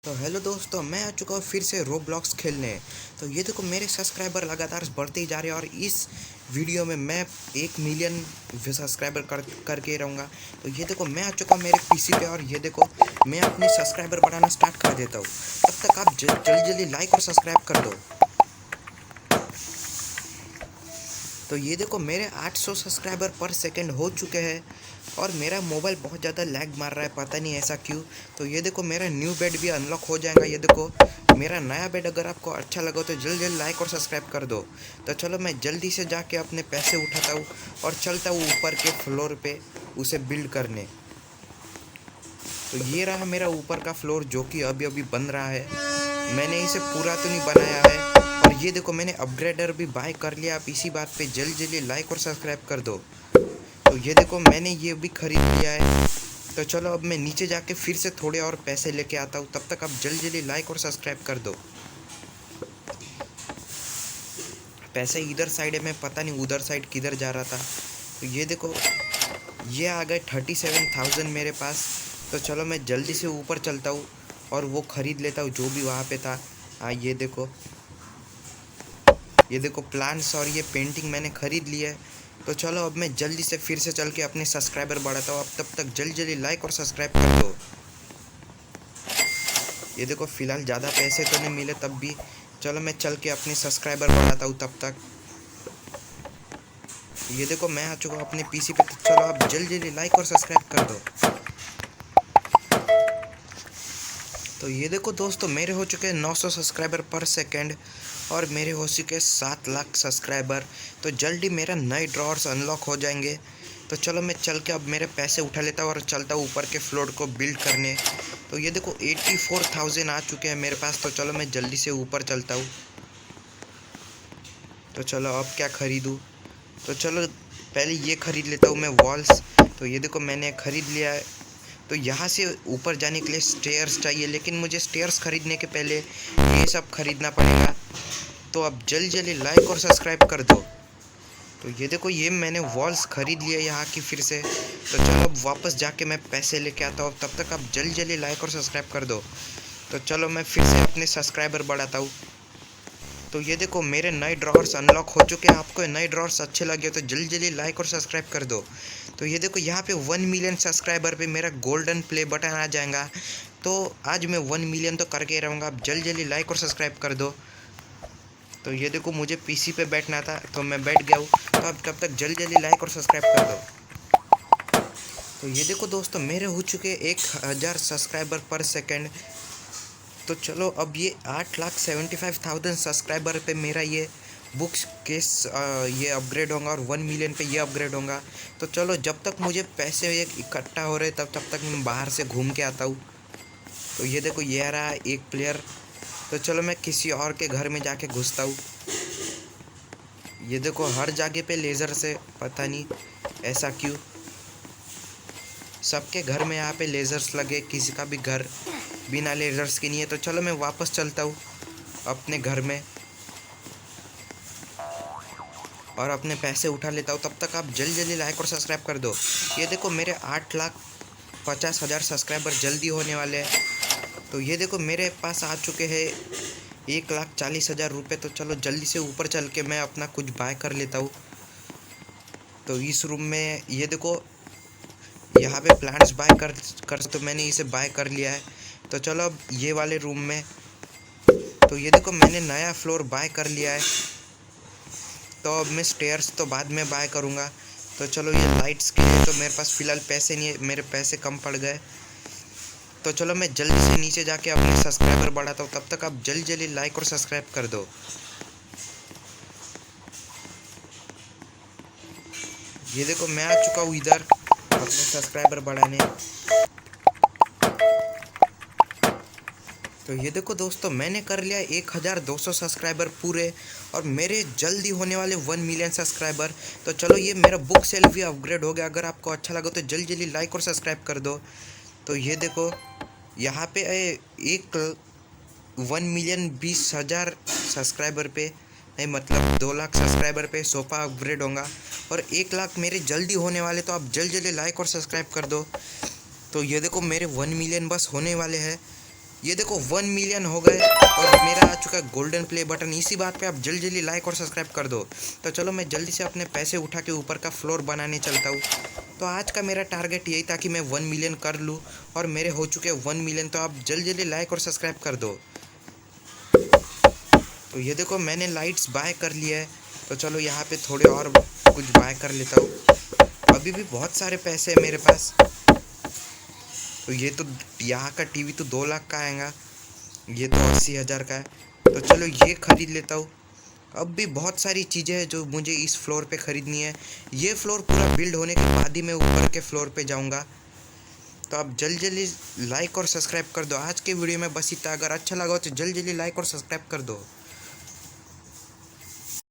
तो हेलो दोस्तों, मैं आ चुका हूँ फिर से रोब्लॉक्स खेलने। तो ये देखो मेरे सब्सक्राइबर लगातार बढ़ते ही जा रहे हैं और इस वीडियो में मैं 1 मिलियन सब्सक्राइबर करके रहूँगा। तो ये देखो मैं आ चुका हूँ मेरे पीसी पे और ये देखो मैं अपनी सब्सक्राइबर बढ़ाना स्टार्ट कर देता हूँ। तब तक आप जल्दी जल्दी लाइक और सब्सक्राइब कर दो। तो ये देखो मेरे 800 सब्सक्राइबर पर सेकंड हो चुके हैं और मेरा मोबाइल बहुत ज़्यादा लैग मार रहा है, पता नहीं ऐसा क्यों। तो ये देखो मेरा न्यू बेड भी अनलॉक हो जाएगा। ये देखो मेरा नया बेड, अगर आपको अच्छा लगा तो जल्दी जल्दी लाइक और सब्सक्राइब कर दो। तो चलो मैं जल्दी से जाके अपने पैसे उठाता हूँ और चलता हूँ ऊपर के फ्लोर पे उसे बिल्ड करने। तो ये रहा मेरा ऊपर का फ्लोर जो कि अभी अभी बन रहा है। मैंने इसे पूरा तो नहीं बनाया है। और ये देखो मैंने अपग्रेडर भी बाय कर लिया। आप इसी बात पे जल्दी जल्दी लाइक और सब्सक्राइब कर दो। तो ये देखो मैंने ये भी खरीद लिया है। तो चलो अब मैं नीचे जाके फिर से थोड़े और पैसे लेके आता हूँ। तब तक आप जल्दी जल्दी लाइक और सब्सक्राइब कर दो। पैसे इधर साइड है, मैं पता नहीं उधर साइड किधर जा रहा था। तो ये देखो ये आ गए 37,000 मेरे पास। तो चलो मैं जल्दी से ऊपर चलता हूँ और वो ख़रीद लेता हूँ जो भी वहाँ पे था। हाँ ये देखो प्लांट्स और ये पेंटिंग मैंने ख़रीद लिया है। तो चलो अब मैं जल्दी से फिर से चल के अपने सब्सक्राइबर बढ़ाता हूँ। अब तब तक जल्दी जल्दी लाइक और सब्सक्राइब कर दो। ये देखो फ़िलहाल ज़्यादा पैसे तो नहीं मिले तब भी चलो मैं चल के अपने सब्सक्राइबर बढ़ाता हूँ तब तक। ये देखो मैं आ चुका हूँ अपने पीसी पे। तो चलो आप जल्दी जल्दी लाइक और सब्सक्राइब कर दो। तो ये देखो दोस्तों मेरे हो चुके हैं 900 सब्सक्राइबर पर सेकंड और मेरे हो चुके हैं 7 लाख सब्सक्राइबर। तो जल्दी मेरा नए ड्रॉर्स अनलॉक हो जाएंगे। तो चलो मैं चल के अब मेरे पैसे उठा लेता हूँ और चलता हूँ ऊपर के फ्लोर को बिल्ड करने। तो ये देखो 84,000 आ चुके हैं मेरे पास। तो चलो मैं जल्दी से ऊपर चलता हूँ। तो चलो अब क्या ख़रीदूँ। तो चलो पहले ये ख़रीद लेता हूँ मैं वॉल्स। तो ये देखो मैंने ख़रीद लिया है। तो यहाँ से ऊपर जाने के लिए स्टेयर्स चाहिए, लेकिन मुझे स्टेयर्स ख़रीदने के पहले ये सब ख़रीदना पड़ेगा। तो अब जल्दी जल्दी लाइक और सब्सक्राइब कर दो। तो ये देखो ये मैंने वॉल्स ख़रीद लिया यहाँ की फिर से। तो चलो अब वापस जाके मैं पैसे लेके आता हूँ। तब तक आप जल्दी जल्दी लाइक और सब्सक्राइब कर दो। तो चलो मैं फिर से अपने सब्सक्राइबर बढ़ाता हूँ। तो ये देखो मेरे नए ड्रॉर्स अनलॉक हो चुके हैं। आपको नए ड्रॉर्स अच्छे लगे तो जल्दी जल्दी लाइक और सब्सक्राइब कर दो। तो ये देखो यहाँ पे 1 मिलियन सब्सक्राइबर पे मेरा गोल्डन प्ले बटन आ जाएगा। तो आज मैं 1 मिलियन तो करके रहूँगा। आप जल्दी जल्दी लाइक और सब्सक्राइब कर दो। तो ये देखो मुझे पीसी पे बैठना था तो मैं बैठ गया हूँ। तो अब तब तक जल्दी जल्दी लाइक और सब्सक्राइब कर दो। तो ये देखो दोस्तों मेरे हो चुके 1,000 सब्सक्राइबर पर सेकंड। तो चलो अब ये 8,75,000 सब्सक्राइबर पे मेरा ये बुक्स केस ये अपग्रेड होगा और 1 मिलियन पे ये अपग्रेड होगा। तो चलो जब तक मुझे पैसे ये इकट्ठा हो रहे तब तक मैं बाहर से घूम के आता हूँ। तो ये देखो ये रहा एक प्लेयर। तो चलो मैं किसी और के घर में जाके घुसता हूँ। ये देखो हर जगह पे लेज़र से, पता नहीं ऐसा क्यों। सबके घर में यहाँ पे लेज़र्स लगे, किसी का भी घर बिना लेज़र्स के नहीं है। तो चलो मैं वापस चलता हूँ अपने घर में और अपने पैसे उठा लेता हूँ। तब तक आप जल्दी जल्दी लाइक और सब्सक्राइब कर दो। ये देखो मेरे 8,50,000 सब्सक्राइबर जल्दी होने वाले हैं। तो ये देखो मेरे पास आ चुके हैं 1,40,000 रुपये। तो चलो जल्दी से ऊपर चल के मैं अपना कुछ बाय कर लेता हूँ। तो इस रूम में ये देखो यहाँ पे प्लांट्स बाय कर तो मैंने इसे बाय कर लिया है। तो चलो अब ये वाले रूम में। तो ये देखो मैंने नया फ्लोर बाय कर लिया है। तो अब मैं स्टेयर्स तो बाद में बाय करूँगा। तो चलो ये लाइट्स के लिए तो मेरे पास फ़िलहाल पैसे नहीं है, मेरे पैसे कम पड़ गए। तो चलो मैं जल्दी से नीचे जाके अपने सब्सक्राइबर बढ़ाता हूँ। तब तक आप जल्दी जल्दी लाइक और सब्सक्राइब कर दो। ये देखो मैं आ चुका हूँ इधर अपने सब्सक्राइबर बढ़ाने। तो ये देखो दोस्तों मैंने कर लिया 1,200 सब्सक्राइबर पूरे और मेरे जल्दी होने वाले 1 मिलियन सब्सक्राइबर। तो चलो ये मेरा बुक सेल भी अपग्रेड हो गया। अगर आपको अच्छा लगा तो जल्दी जल्दी लाइक और सब्सक्राइब कर दो। तो ये देखो यहाँ पे एक 1,20,000 सब्सक्राइबर पे नहीं, मतलब 2 लाख सब्सक्राइबर पे सोफ़ा अपग्रेड होगा और 1 लाख मेरे जल्दी होने वाले। तो आप जल्दी जल्दी लाइक और सब्सक्राइब कर दो। तो ये देखो मेरे 1 मिलियन बस होने वाले हैं। ये देखो 1 मिलियन हो गए और मेरा आ चुका है गोल्डन प्ले बटन। इसी बात पे आप जल्दी जल्दी लाइक और सब्सक्राइब कर दो। तो चलो मैं जल्दी से अपने पैसे उठा के ऊपर का फ्लोर बनाने चलता हूँ। तो आज का मेरा टारगेट यही था कि मैं 1 मिलियन कर लूँ और मेरे हो चुके 1 मिलियन। तो आप जल्दी जल्दी लाइक और सब्सक्राइब कर दो। तो ये देखो मैंने लाइट्स बाय कर लिया है। तो चलो यहाँ पे थोड़े और कुछ बाय कर लेता हूँ। अभी भी बहुत सारे पैसे हैं मेरे पास। तो ये तो यहाँ का टीवी तो 2 लाख का आएगा, ये तो 80,000 का है। तो चलो ये खरीद लेता हूँ। अब भी बहुत सारी चीज़ें हैं जो मुझे इस फ्लोर पे ख़रीदनी है। ये फ्लोर पूरा बिल्ड होने के बाद ही मैं ऊपर के फ्लोर पे जाऊँगा। तो आप जल्दी जल्दी लाइक और सब्सक्राइब कर दो। आज के वीडियो में बस इतना। अगर अच्छा लगा हो तो जल्दी जल्दी लाइक और सब्सक्राइब कर दो।